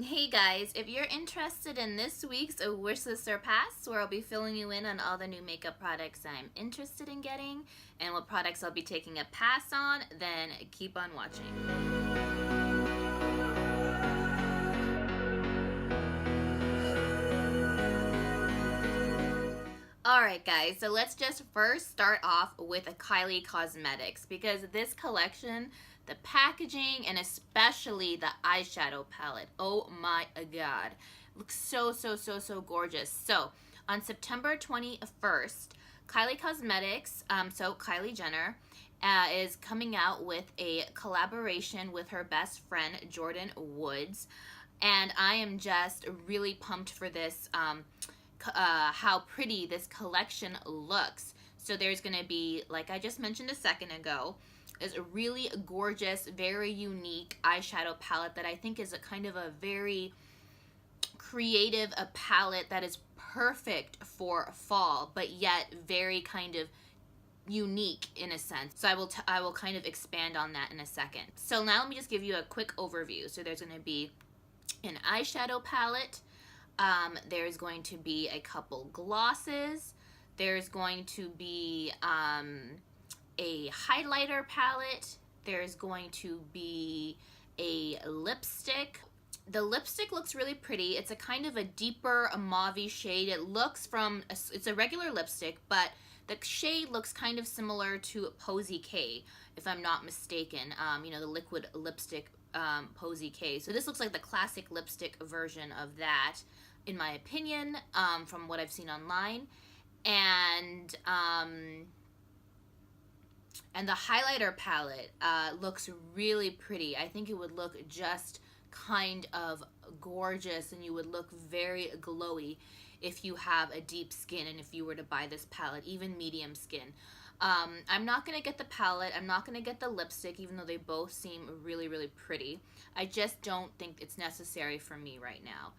Hey guys, if you're interested in this week's Wishlist Surpass, where I'll be filling you in on all the new makeup products I'm interested in getting and what products I'll be taking a pass on, then keep on watching. Alright guys, so let's just first start off with a Kylie Cosmetics, because this collection, the packaging and especially the eyeshadow palette, oh my god, looks so gorgeous. So on September 21st, Kylie Cosmetics, so Kylie Jenner, is coming out with a collaboration with her best friend Jordyn Woods, and I am just really pumped for this. How pretty this collection looks. So there's going to be, like I just mentioned a second ago, is a really gorgeous, very unique eyeshadow palette that I think is a kind of a very creative palette that is perfect for fall, but yet very kind of unique in a sense. So I will kind of expand on that in a second. So now let me just give you a quick overview. So there's going to be an eyeshadow palette. There's going to be a couple glosses. There's going to be a highlighter palette. There's going to be a lipstick. The lipstick looks really pretty. It's a kind of a deeper mauve shade. It looks it's a regular lipstick, but the shade looks kind of similar to Posy K, if I'm not mistaken. You know, the liquid lipstick Posy K. So this looks like the classic lipstick version of that, in my opinion, from what I've seen online. And the highlighter palette looks really pretty. I think it would look just kind of gorgeous, and you would look very glowy if you have a deep skin and if you were to buy this palette, even medium skin. I'm not going to get the palette. I'm not going to get the lipstick, even though they both seem really pretty. I just don't think it's necessary for me right now.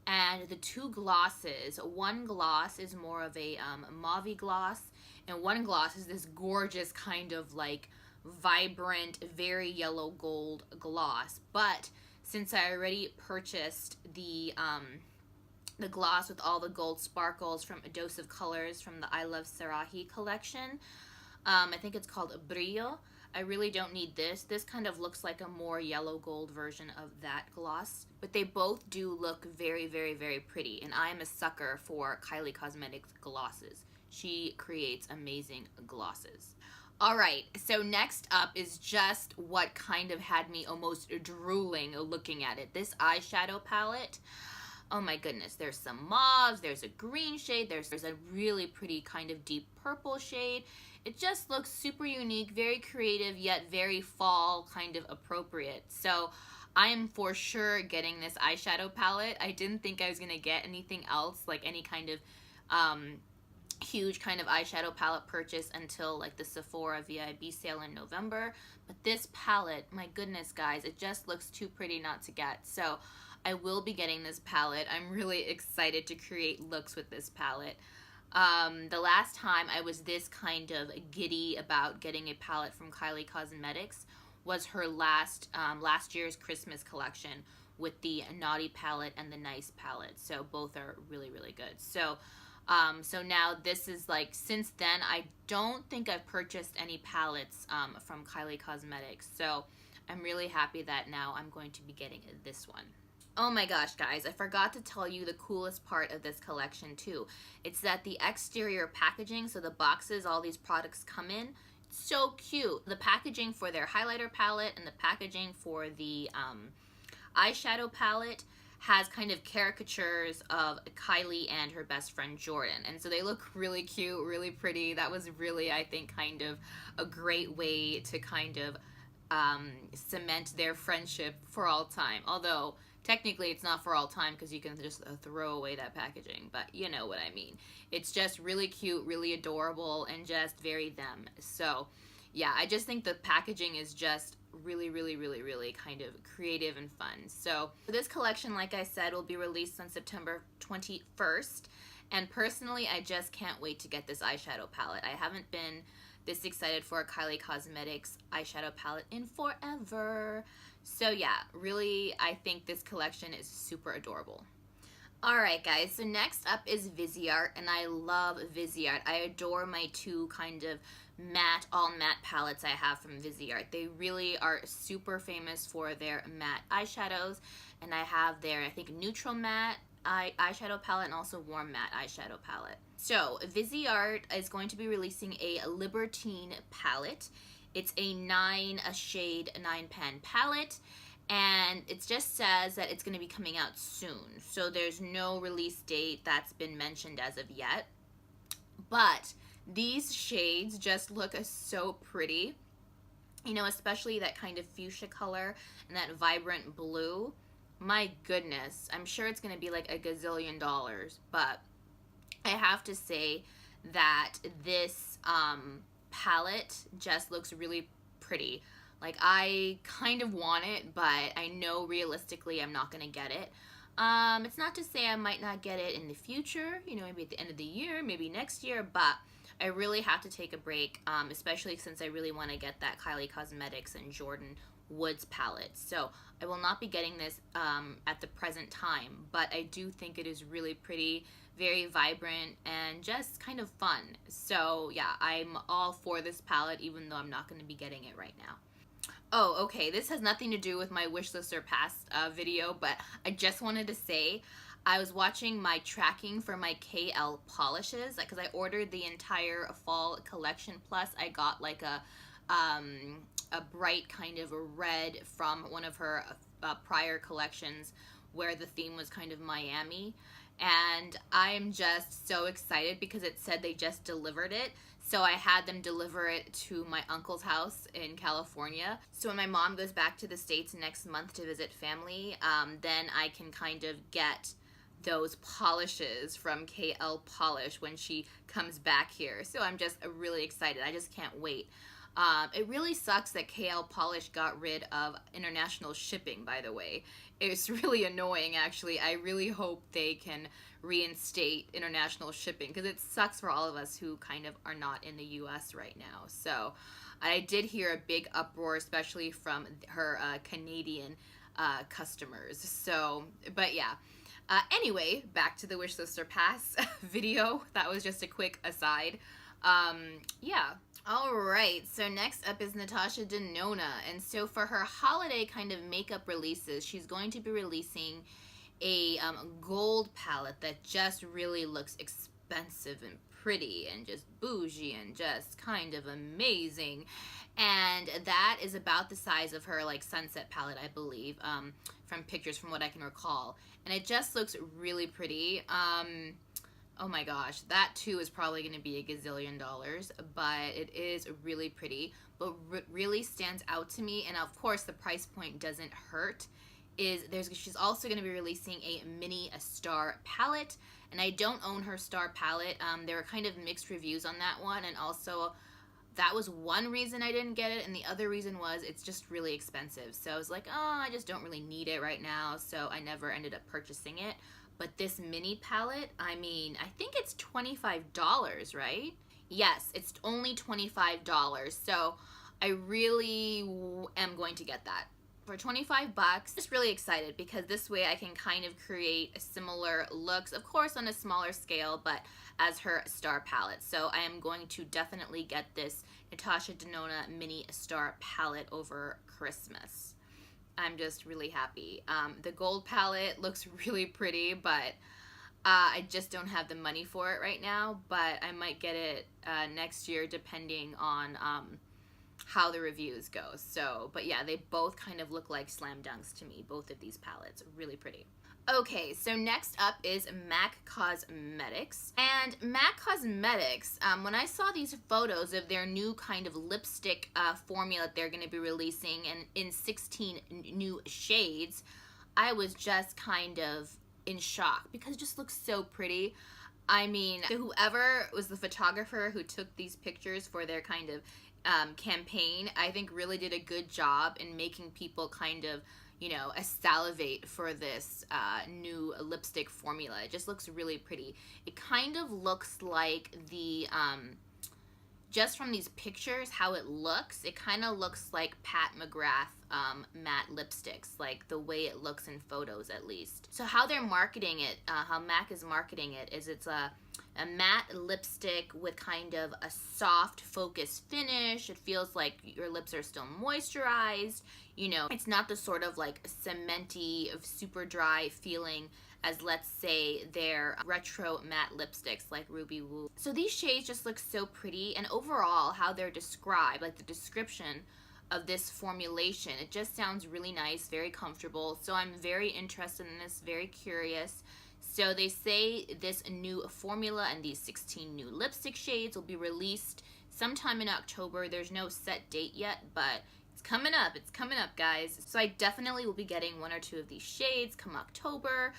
And the two glosses, one gloss is more of a mauve gloss, and one gloss is this gorgeous kind of like vibrant, very yellow gold gloss. But since I already purchased the gloss with all the gold sparkles from A Dose of Colors from the I Love Sarahi collection, I think it's called Brillo, I really don't need this. This kind of looks like a more yellow gold version of that gloss. But they both do look very pretty. And I am a sucker for Kylie Cosmetics glosses. She creates amazing glosses. Alright, so next up is just what kind of had me almost drooling looking at it. This eyeshadow palette. Oh my goodness, there's some mauves, there's a green shade, there's a really pretty kind of deep purple shade. It just looks super unique, very creative, yet very fall kind of appropriate. So I am for sure getting this eyeshadow palette. I didn't think I was going to get anything else, like any kind of huge kind of eyeshadow palette purchase until like the Sephora VIB sale in November. But this palette, my goodness guys, it just looks too pretty not to get. So I will be getting this palette. I'm really excited to create looks with this palette. The last time I was this kind of giddy about getting a palette from Kylie Cosmetics was her last year's Christmas collection with the Naughty palette and the Nice palette. So both are really good. So now this is like, since then I don't think I've purchased any palettes from Kylie Cosmetics. So I'm really happy that now I'm going to be getting this one. Oh my gosh, guys, I forgot to tell you the coolest part of this collection too. It's that the exterior packaging, so the boxes all these products come in, so cute. The packaging for their highlighter palette and the packaging for the eyeshadow palette has kind of caricatures of Kylie and her best friend Jordyn. And so they look really cute, really pretty. That was really, I think, kind of a great way to kind of cement their friendship for all time. Although technically it's not for all time because you can just throw away that packaging, but you know what I mean. It's just really cute, really adorable, and just very them. So yeah, I just think the packaging is just really kind of creative and fun. So this collection, like I said, will be released on September 21st. And personally, I just can't wait to get this eyeshadow palette. I haven't been this excited for a Kylie Cosmetics eyeshadow palette in forever. So yeah, really, I think this collection is super adorable. Alright guys, so next up is Viseart, and I love Viseart. I adore my two kind of matte, all matte palettes I have from Viseart. They really are super famous for their matte eyeshadows, and I have their, I think, neutral matte eyeshadow palette and also warm matte eyeshadow palette. So Viseart is going to be releasing a Libertine palette. It's a shade 9-pan palette, and it just says that it's going to be coming out soon. So there's no release date that's been mentioned as of yet. But these shades just look so pretty. You know, especially that kind of fuchsia color and that vibrant blue. My goodness, I'm sure it's going to be like a gazillion dollars. But I have to say that this palette just looks really pretty. Like, I kind of want it, but I know realistically I'm not going to get it. It's not to say I might not get it in the future, you know, maybe at the end of the year, maybe next year, but I really have to take a break, especially since I really want to get that Kylie Cosmetics and Jordyn Woods palette. So I will not be getting this at the present time, but I do think it is really pretty, very vibrant, and just kind of fun. So yeah, I'm all for this palette, even though I'm not going to be getting it right now. Oh, okay, this has nothing to do with my Wishlist Surpassed video, but I just wanted to say I was watching my tracking for my KL polishes, because I ordered the entire fall collection, plus I got like a bright kind of a red from one of her prior collections where the theme was kind of Miami, and I'm just so excited because it said they just delivered it. So I had them deliver it to my uncle's house in California. So when my mom goes back to the States next month to visit family, then I can kind of get those polishes from KL Polish when she comes back here. So I'm just really excited. I just can't wait. It really sucks that KL Polish got rid of international shipping, by the way. It's really annoying, actually. I really hope they can reinstate international shipping, because it sucks for all of us who kind of are not in the US right now. So I did hear a big uproar, especially from her Canadian customers. So, but yeah. Anyway, back to the Wishlist Surpass video. That was just a quick aside. Yeah. Alright, so next up is Natasha Denona, and so for her holiday kind of makeup releases, she's going to be releasing a gold palette that just really looks expensive and pretty and just bougie and just kind of amazing, and that is about the size of her like sunset palette, I believe, from pictures from what I can recall, and it just looks really pretty. Oh my gosh, that too is probably going to be a gazillion dollars, but it is really pretty. But what really stands out to me, and of course the price point doesn't hurt, is she's also going to be releasing a mini star palette, and I don't own her star palette. There were kind of mixed reviews on that one, and also that was one reason I didn't get it, and the other reason was it's just really expensive. So I was like, oh, I just don't really need it right now, so I never ended up purchasing it. But this mini palette, I mean, I think it's $25, right? Yes, it's only $25. So I really am going to get that. For 25 bucks, I'm just really excited because this way I can kind of create similar looks, of course on a smaller scale, but as her star palette. So I am going to definitely get this Natasha Denona mini star palette over Christmas. I'm just really happy. The gold palette looks really pretty, but I just don't have the money for it right now, but I might get it next year depending on how the reviews go. So, but yeah, they both kind of look like slam dunks to me, both of these palettes. Really pretty. Okay, so next up is MAC Cosmetics. And MAC Cosmetics, when I saw these photos of their new kind of lipstick formula that they're going to be releasing and in 16 new shades, I was just kind of in shock because it just looks so pretty. I mean, whoever was the photographer who took these pictures for their kind of campaign, I think really did a good job in making people kind of, you know, salivate for this new lipstick formula. It just looks really pretty. It kind of looks like the just from these pictures, how it looks, it kind of looks like Pat McGrath matte lipsticks, like the way it looks in photos at least. So how they're marketing it, how MAC is marketing it, is it's a matte lipstick with kind of a soft focus finish. It feels like your lips are still moisturized. You know, it's not the sort of like cementy, super dry feeling as, let's say, their retro matte lipsticks like Ruby Woo. So these shades just look so pretty, and overall how they're described, like the description of this formulation, it just sounds really nice, very comfortable. So I'm very interested in this, very curious. So they say this new formula and these 16 new lipstick shades will be released sometime in October. There's no set date yet, but it's coming up, guys. So I definitely will be getting 1 or 2 of these shades come October.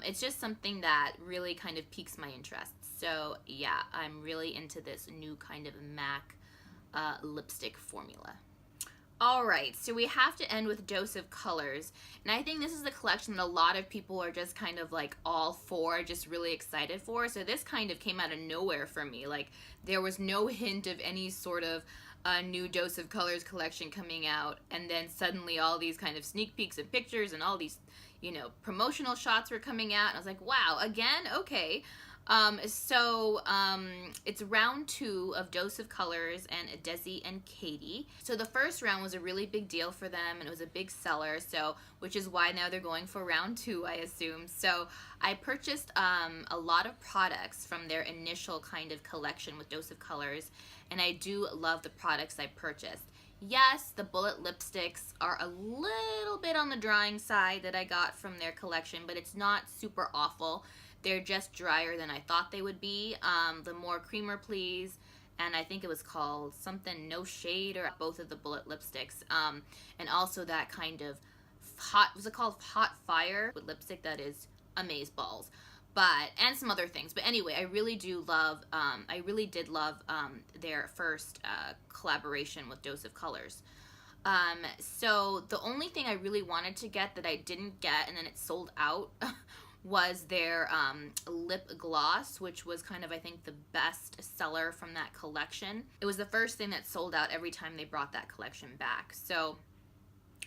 It's just something that really kind of piques my interest. So yeah, I'm really into this new kind of MAC lipstick formula. Alright, so we have to end with Dose of Colors, and I think this is the collection that a lot of people are just kind of like all for, just really excited for. So this kind of came out of nowhere for me. Like, there was no hint of any sort of new Dose of Colors collection coming out, and then suddenly all these kind of sneak peeks and pictures and all these, you know, promotional shots were coming out, and I was like, wow, again? Okay. It's round 2 of Dose of Colors and Desi and Katy. So the first round was a really big deal for them, and it was a big seller, so which is why now they're going for round 2, I assume. So I purchased a lot of products from their initial kind of collection with Dose of Colors, and I do love the products I purchased. Yes, the bullet lipsticks are a little bit on the drying side that I got from their collection, but it's not super awful. They're just drier than I thought they would be. The More Creamer Please, and I think it was called something No Shade, or both of the bullet lipsticks. And also that kind of hot, was it called Hot Fire with lipstick that is amazeballs. But, and some other things. But anyway, I really do love, I really did love their first collaboration with Dose of Colors. So the only thing I really wanted to get that I didn't get, and then it sold out, was their lip gloss, which was kind of, I think, the best seller from that collection. It was the first thing that sold out every time they brought that collection back. So,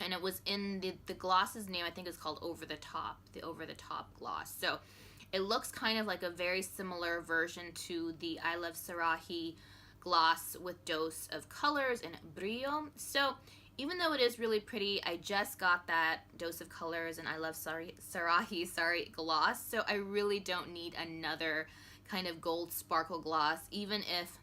and it was in the gloss's name, I think it's called Over the Top, the Over the Top gloss. So it looks kind of like a very similar version to the I Love Sarahi gloss with Dose of Colors and Brio. So even though it is really pretty, I just got that Dose of Colors and I Love Sarahi gloss, so I really don't need another kind of gold sparkle gloss, even if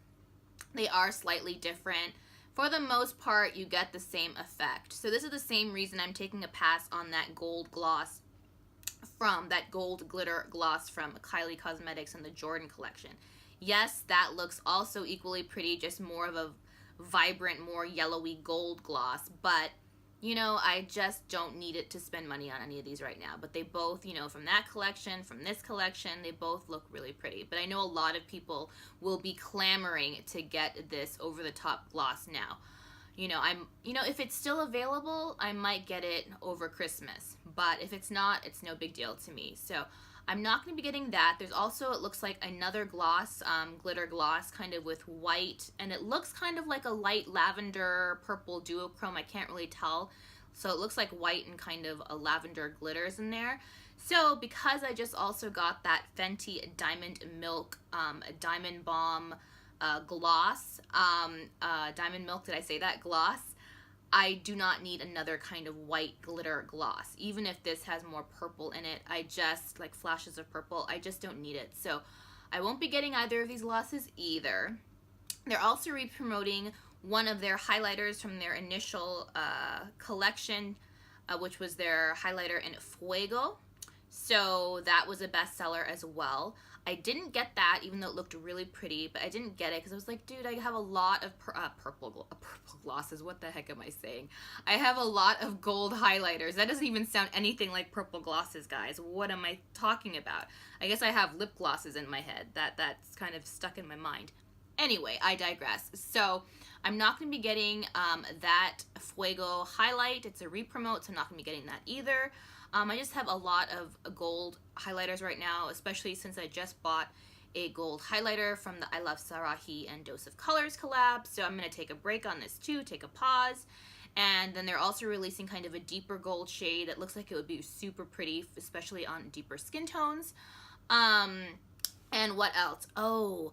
they are slightly different. For the most part, you get the same effect. So this is the same reason I'm taking a pass on that gold gloss from, that gold glitter gloss from Kylie Cosmetics and the Jordyn collection. Yes, that looks also equally pretty, just more of a vibrant, more yellowy gold gloss, but you know, I just don't need it to spend money on any of these right now. But they both, you know, from that collection, from this collection, they both look really pretty. But I know a lot of people will be clamoring to get this Over the Top gloss now. You know, if it's still available, I might get it over Christmas, but if it's not, it's no big deal to me. So I'm not going to be getting that. There's also, it looks like another gloss, glitter gloss, kind of with white, and it looks kind of like a light lavender purple duochrome. I can't really tell. So it looks like white and kind of a lavender glitters in there. So because I just also got that Fenty Diamond Milk Diamond Bomb gloss, Diamond Milk, did I say that? Gloss. I do not need another kind of white glitter gloss. Even if this has more purple in it, I just, like flashes of purple, I just don't need it. So I won't be getting either of these glosses either. They're also re-promoting one of their highlighters from their initial collection, which was their highlighter in Fuego. So that was a bestseller as well. I didn't get that, even though it looked really pretty, but I didn't get it because I was like, dude, I have a lot of purple glosses. What the heck am I saying? I have a lot of gold highlighters. That doesn't even sound anything like purple glosses, guys. What am I talking about? I guess I have lip glosses in my head. That's kind of stuck in my mind. Anyway, I digress. So I'm not going to be getting that Fuego highlight. It's a re-promote, so I'm not going to be getting that either. I just have a lot of gold highlighters right now, especially since I just bought a gold highlighter from the I Love Sarahi and Dose of Colors collab. So I'm going to take a break on this too, take a pause. And then they're also releasing kind of a deeper gold shade that looks like it would be super pretty, especially on deeper skin tones. And what else? Oh,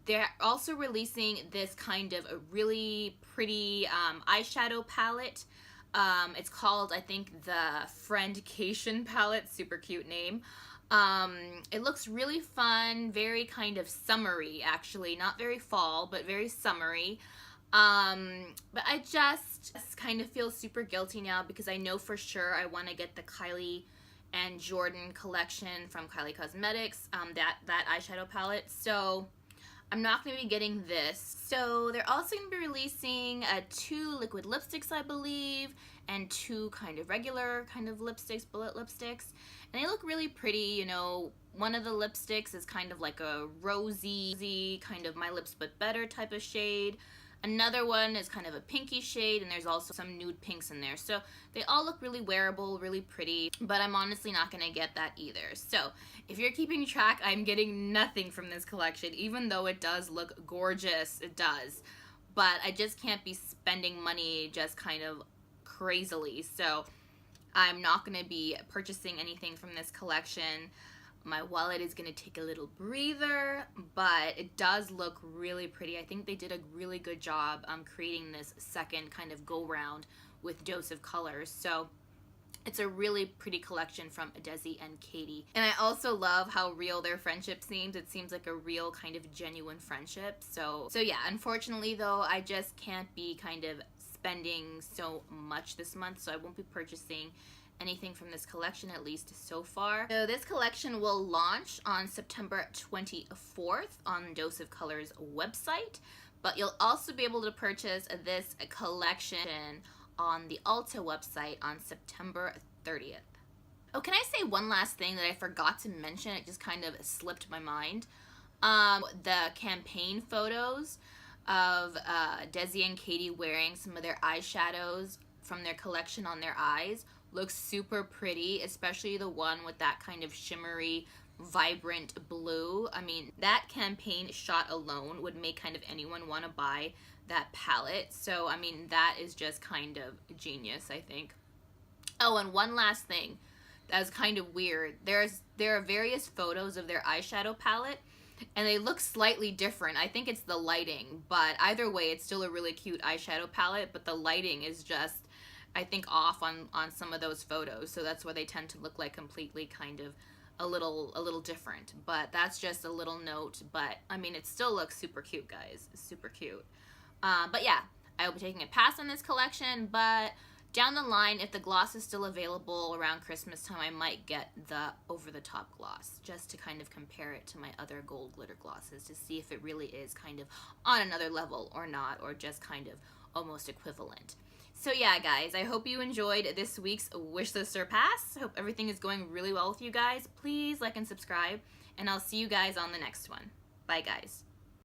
they're also releasing this kind of a really pretty eyeshadow palette. It's called, I think, the Friendcation palette. Super cute name. It looks really fun, very kind of summery, actually. Not very fall, but very summery. But I just kind of feel super guilty now because I know for sure I want to get the Kylie and Jordyn collection from Kylie Cosmetics, that eyeshadow palette. So I'm not going to be getting this. So they're also going to be releasing 2 liquid lipsticks, I believe, and 2 kind of regular kind of lipsticks, bullet lipsticks. And they look really pretty, you know. One of the lipsticks is kind of like a rosy, kind of My Lips But Better type of shade. Another one is kind of a pinky shade, and there's also some nude pinks in there. So they all look really wearable, really pretty, but I'm honestly not going to get that either. So if you're keeping track, I'm getting nothing from this collection, even though it does look gorgeous. It does. But I just can't be spending money just kind of crazily. So I'm not going to be purchasing anything from this collection. My wallet is going to take a little breather, but it does look really pretty. I think they did a really good job creating this second kind of go-round with Dose of Colors. So it's a really pretty collection from Desi and Katy. And I also love how real their friendship seems. It seems like a real kind of genuine friendship. So yeah, unfortunately though, I just can't be kind of spending so much this month, so I won't be purchasing anything from this collection, at least so far. So this collection will launch on September 24th on Dose of Colors website, but you'll also be able to purchase this collection on the Ulta website on September 30th. Oh, can I say one last thing that I forgot to mention? It just kind of slipped my mind. The campaign photos of Desi and Katy wearing some of their eyeshadows from their collection on their eyes looks super pretty, especially the one with that kind of shimmery, vibrant blue. I mean, that campaign shot alone would make kind of anyone want to buy that palette. So, I mean, that is just kind of genius, I think. Oh, and one last thing that's kind of weird. There are various photos of their eyeshadow palette, and they look slightly different. I think it's the lighting, but either way, it's still a really cute eyeshadow palette, but the lighting is just, I think, off on some of those photos, so that's why they tend to look like completely kind of a little different. But that's just a little note. But I mean, it still looks super cute, guys. Super cute. But yeah, I will be taking a pass on this collection. But down the line, if the gloss is still available around Christmas time, I might get the over-the-top gloss just to kind of compare it to my other gold glitter glosses to see if it really is kind of on another level or not, or just kind of almost equivalent. So yeah, guys, I hope you enjoyed this week's Wishlist Surpass. I hope everything is going really well with you guys. Please like and subscribe, and I'll see you guys on the next one. Bye, guys.